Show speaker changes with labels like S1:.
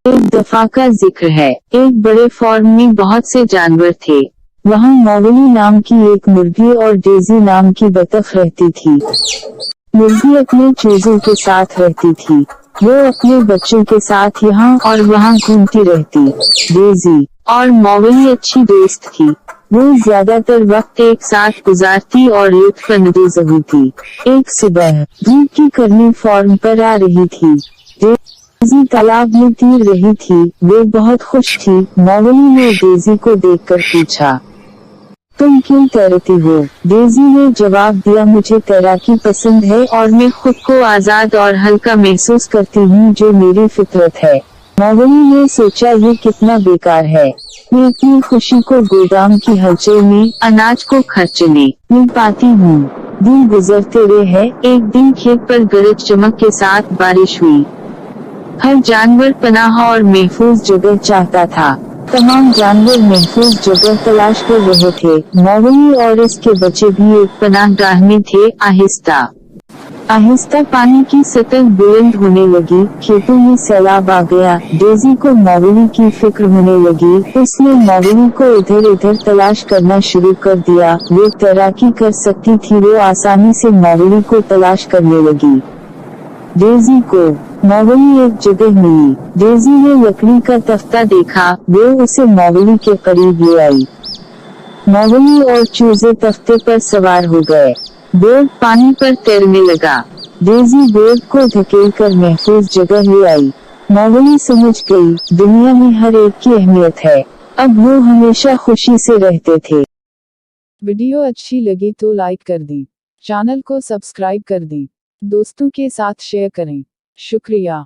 S1: एक दफा का जिक्र है, एक बड़े फार्म में बहुत से जानवर थे। वहाँ मोगली नाम की एक मुर्गी और डेजी नाम की बतख रहती थी। मुर्गी अपने चूजों के साथ रहती थी। वो अपने बच्चों के साथ यहाँ और वहाँ घूमती रहती। डेजी और मोगली अच्छी दोस्त थी। वो ज्यादातर वक्त एक साथ गुजारती और लुत्फानंदोज़ होती। एक सुबह धूप की गर्मी फार्म पर आ रही थी। डेजी तालाब में तैर रही थी। वे बहुत खुश थी। मोगली ने डेजी को देखकर पूछा, तुम क्यों तैरती हो? डेजी ने जवाब दिया, मुझे तैराकी पसंद है और मैं खुद को आजाद और हल्का महसूस करती हूँ, जो मेरी फितरत है। मोगली ने सोचा, ये कितना बेकार है। मैं अपनी खुशी को गोदाम की हलचल में, अनाज को खर्चने में पाती हूँ। दिन गुजरते रहे हैं। एक दिन खेत पर गरज चमक के साथ बारिश हुई। हर जानवर पनाह और महफूज जगह चाहता था। तमाम जानवर महफूज जगह तलाश कर रहे थे। मोगली और इसके बच्चे भी एक पनाहगाह में थे। आहिस्ता आहिस्ता पानी की सतह बुलंद होने लगी। खेतों में सैलाब आ गया। डेजी को मोगली की फिक्र होने लगी। उसने मोगली को इधर उधर तलाश करना शुरू कर दिया। वो तैराकी कर सकती थी। वो आसानी से मोगली को तलाश करने लगी। डेजी को मोगली एक जगह मिली। डेजी ने लकड़ी का तख्ता देखा। वो उसे मोगली के करीब ले आई। मोगली और चूजे तख्ते पर सवार हो गए। बोर्ड पानी पर तैरने लगा। डेजी बोर्ड को धकेलकर महफूज जगह ले आई। मोगली समझ गई, दुनिया में हर एक की अहमियत है। अब वो हमेशा खुशी से रहते थे।
S2: वीडियो अच्छी लगी तो लाइक कर दी, चैनल को सब्सक्राइब कर दी, दोस्तों के साथ शेयर करें। शुक्रिया।